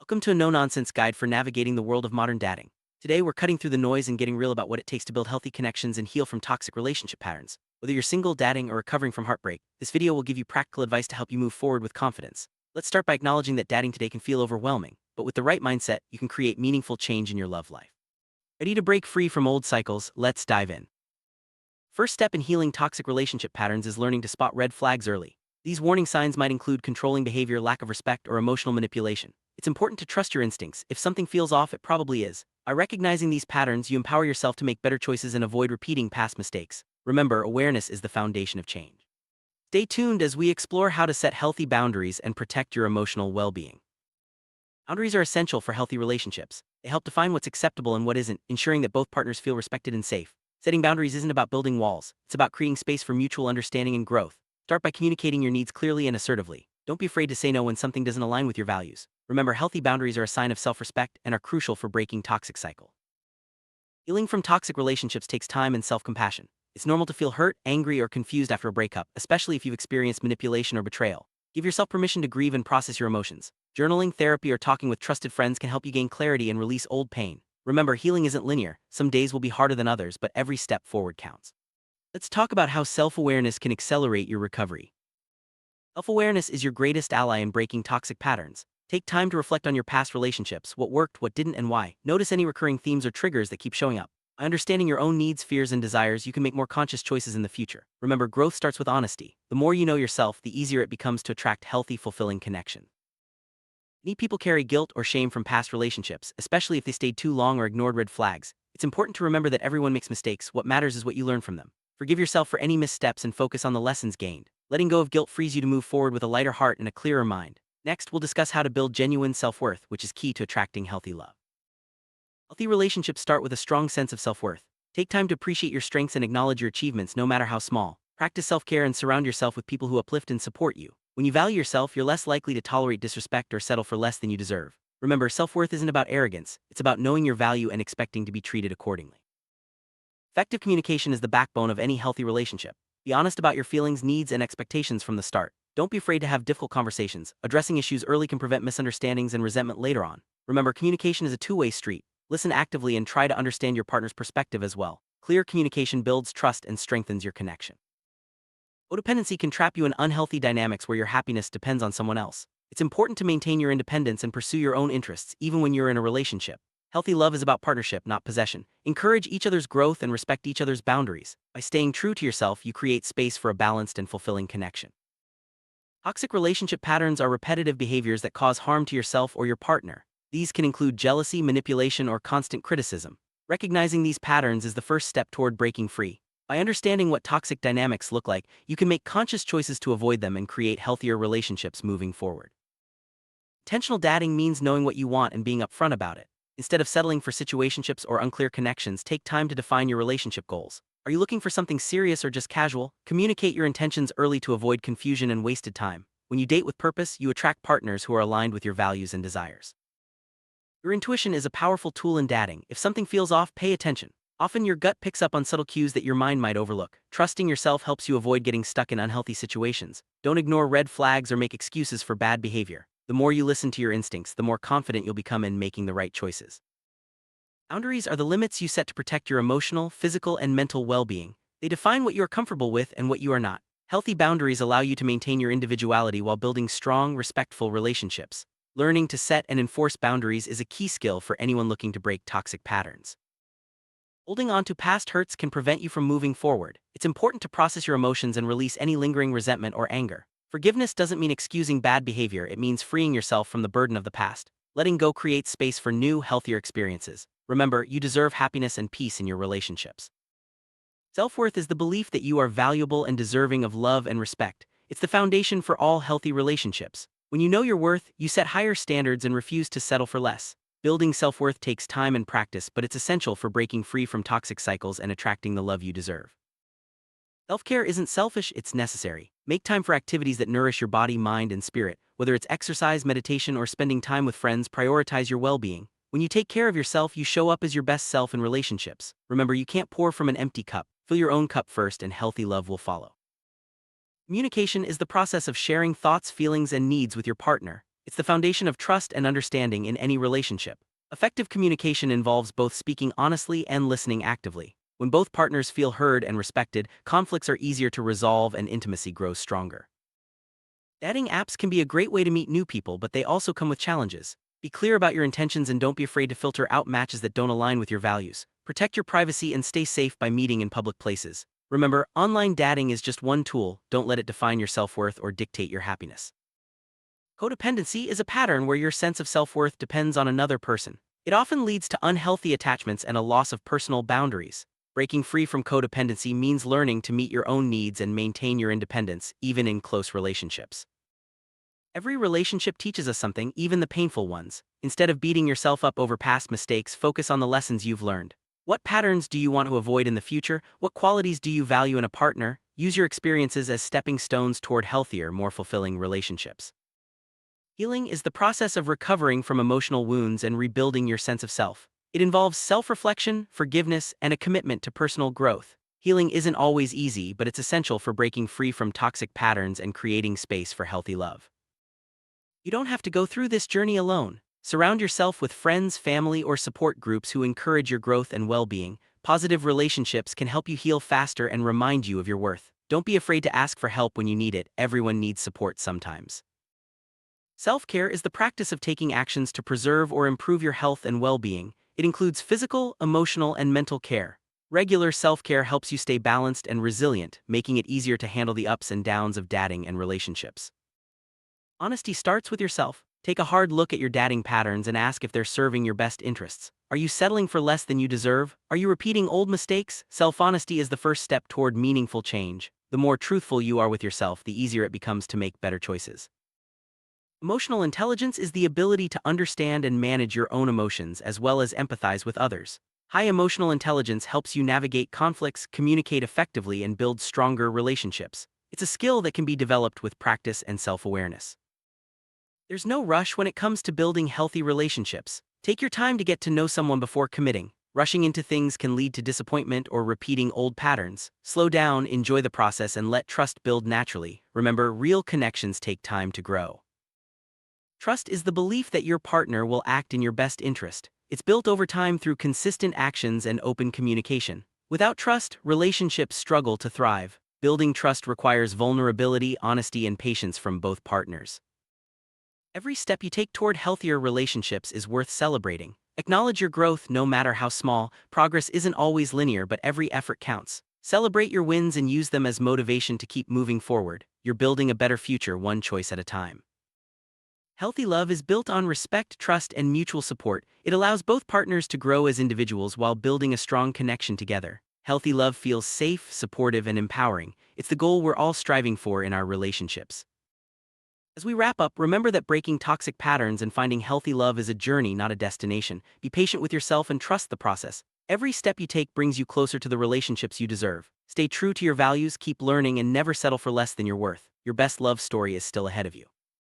Welcome to a no-nonsense guide for navigating the world of modern dating. Today, we're cutting through the noise and getting real about what it takes to build healthy connections and heal from toxic relationship patterns. Whether you're single, dating, or recovering from heartbreak, this video will give you practical advice to help you move forward with confidence. Let's start by acknowledging that dating today can feel overwhelming, but with the right mindset, you can create meaningful change in your love life. Ready to break free from old cycles? Let's dive in. First step in healing toxic relationship patterns is learning to spot red flags early. These warning signs might include controlling behavior, lack of respect, or emotional manipulation. It's important to trust your instincts. If something feels off, it probably is. By recognizing these patterns, you empower yourself to make better choices and avoid repeating past mistakes. Remember, awareness is the foundation of change. Stay tuned as we explore how to set healthy boundaries and protect your emotional well-being. Boundaries are essential for healthy relationships. They help define what's acceptable and what isn't, ensuring that both partners feel respected and safe. Setting boundaries isn't about building walls, it's about creating space for mutual understanding and growth. Start by communicating your needs clearly and assertively. Don't be afraid to say no when something doesn't align with your values. Remember, healthy boundaries are a sign of self-respect and are crucial for breaking toxic cycles. Healing from toxic relationships takes time and self-compassion. It's normal to feel hurt, angry, or confused after a breakup, especially if you've experienced manipulation or betrayal. Give yourself permission to grieve and process your emotions. Journaling, therapy, or talking with trusted friends can help you gain clarity and release old pain. Remember, healing isn't linear. Some days will be harder than others, but every step forward counts. Let's talk about how self-awareness can accelerate your recovery. Self-awareness is your greatest ally in breaking toxic patterns. Take time to reflect on your past relationships, what worked, what didn't, and why. Notice any recurring themes or triggers that keep showing up. By understanding your own needs, fears, and desires, you can make more conscious choices in the future. Remember, growth starts with honesty. The more you know yourself, the easier it becomes to attract healthy, fulfilling connections. Many people carry guilt or shame from past relationships, especially if they stayed too long or ignored red flags. It's important to remember that everyone makes mistakes. What matters is what you learn from them. Forgive yourself for any missteps and focus on the lessons gained. Letting go of guilt frees you to move forward with a lighter heart and a clearer mind. Next, we'll discuss how to build genuine self-worth, which is key to attracting healthy love. Healthy relationships start with a strong sense of self-worth. Take time to appreciate your strengths and acknowledge your achievements, no matter how small. Practice self-care and surround yourself with people who uplift and support you. When you value yourself, you're less likely to tolerate disrespect or settle for less than you deserve. Remember, self-worth isn't about arrogance. It's about knowing your value and expecting to be treated accordingly. Effective communication is the backbone of any healthy relationship. Be honest about your feelings, needs, and expectations from the start. Don't be afraid to have difficult conversations. Addressing issues early can prevent misunderstandings and resentment later on. Remember, communication is a two-way street. Listen actively and try to understand your partner's perspective as well. Clear communication builds trust and strengthens your connection. Codependency can trap you in unhealthy dynamics where your happiness depends on someone else. It's important to maintain your independence and pursue your own interests, even when you're in a relationship. Healthy love is about partnership, not possession. Encourage each other's growth and respect each other's boundaries. By staying true to yourself, you create space for a balanced and fulfilling connection. Toxic relationship patterns are repetitive behaviors that cause harm to yourself or your partner. These can include jealousy, manipulation, or constant criticism. Recognizing these patterns is the first step toward breaking free. By understanding what toxic dynamics look like, you can make conscious choices to avoid them and create healthier relationships moving forward. Intentional dating means knowing what you want and being upfront about it. Instead of settling for situationships or unclear connections, take time to define your relationship goals. Are you looking for something serious or just casual? Communicate your intentions early to avoid confusion and wasted time. When you date with purpose, you attract partners who are aligned with your values and desires. Your intuition is a powerful tool in dating. If something feels off, pay attention. Often your gut picks up on subtle cues that your mind might overlook. Trusting yourself helps you avoid getting stuck in unhealthy situations. Don't ignore red flags or make excuses for bad behavior. The more you listen to your instincts, the more confident you'll become in making the right choices. Boundaries are the limits you set to protect your emotional, physical, and mental well-being. They define what you are comfortable with and what you are not. Healthy boundaries allow you to maintain your individuality while building strong, respectful relationships. Learning to set and enforce boundaries is a key skill for anyone looking to break toxic patterns. Holding on to past hurts can prevent you from moving forward. It's important to process your emotions and release any lingering resentment or anger. Forgiveness doesn't mean excusing bad behavior, it means freeing yourself from the burden of the past. Letting go creates space for new, healthier experiences. Remember, you deserve happiness and peace in your relationships. Self-worth is the belief that you are valuable and deserving of love and respect. It's the foundation for all healthy relationships. When you know your worth, you set higher standards and refuse to settle for less. Building self-worth takes time and practice, but it's essential for breaking free from toxic cycles and attracting the love you deserve. Self-care isn't selfish, it's necessary. Make time for activities that nourish your body, mind, and spirit. Whether it's exercise, meditation, or spending time with friends, prioritize your well-being. When you take care of yourself, you show up as your best self in relationships. Remember, you can't pour from an empty cup. Fill your own cup first, and healthy love will follow. Communication is the process of sharing thoughts, feelings, and needs with your partner. It's the foundation of trust and understanding in any relationship. Effective communication involves both speaking honestly and listening actively. When both partners feel heard and respected, conflicts are easier to resolve and intimacy grows stronger. Dating apps can be a great way to meet new people, but they also come with challenges. Be clear about your intentions and don't be afraid to filter out matches that don't align with your values. Protect your privacy and stay safe by meeting in public places. Remember, online dating is just one tool. Don't let it define your self-worth or dictate your happiness. Codependency is a pattern where your sense of self-worth depends on another person. It often leads to unhealthy attachments and a loss of personal boundaries. Breaking free from codependency means learning to meet your own needs and maintain your independence, even in close relationships. Every relationship teaches us something, even the painful ones. Instead of beating yourself up over past mistakes, focus on the lessons you've learned. What patterns do you want to avoid in the future? What qualities do you value in a partner? Use your experiences as stepping stones toward healthier, more fulfilling relationships. Healing is the process of recovering from emotional wounds and rebuilding your sense of self. It involves self-reflection, forgiveness, and a commitment to personal growth. Healing isn't always easy, but it's essential for breaking free from toxic patterns and creating space for healthy love. You don't have to go through this journey alone. Surround yourself with friends, family, or support groups who encourage your growth and well-being. Positive relationships can help you heal faster and remind you of your worth. Don't be afraid to ask for help when you need it. Everyone needs support sometimes. Self-care is the practice of taking actions to preserve or improve your health and well-being. It includes physical, emotional, and mental care. Regular self-care helps you stay balanced and resilient, making it easier to handle the ups and downs of dating and relationships. Honesty starts with yourself. Take a hard look at your dating patterns and ask if they're serving your best interests. Are you settling for less than you deserve? Are you repeating old mistakes? Self-honesty is the first step toward meaningful change. The more truthful you are with yourself, the easier it becomes to make better choices. Emotional intelligence is the ability to understand and manage your own emotions as well as empathize with others. High emotional intelligence helps you navigate conflicts, communicate effectively, and build stronger relationships. It's a skill that can be developed with practice and self-awareness. There's no rush when it comes to building healthy relationships. Take your time to get to know someone before committing. Rushing into things can lead to disappointment or repeating old patterns. Slow down, enjoy the process, and let trust build naturally. Remember, real connections take time to grow. Trust is the belief that your partner will act in your best interest. It's built over time through consistent actions and open communication. Without trust, relationships struggle to thrive. Building trust requires vulnerability, honesty, and patience from both partners. Every step you take toward healthier relationships is worth celebrating. Acknowledge your growth, no matter how small. Progress isn't always linear, but every effort counts. Celebrate your wins and use them as motivation to keep moving forward. You're building a better future, one choice at a time. Healthy love is built on respect, trust, and mutual support. It allows both partners to grow as individuals while building a strong connection together. Healthy love feels safe, supportive, and empowering. It's the goal we're all striving for in our relationships. As we wrap up, remember that breaking toxic patterns and finding healthy love is a journey, not a destination. Be patient with yourself and trust the process. Every step you take brings you closer to the relationships you deserve. Stay true to your values, keep learning, and never settle for less than your worth. Your best love story is still ahead of you.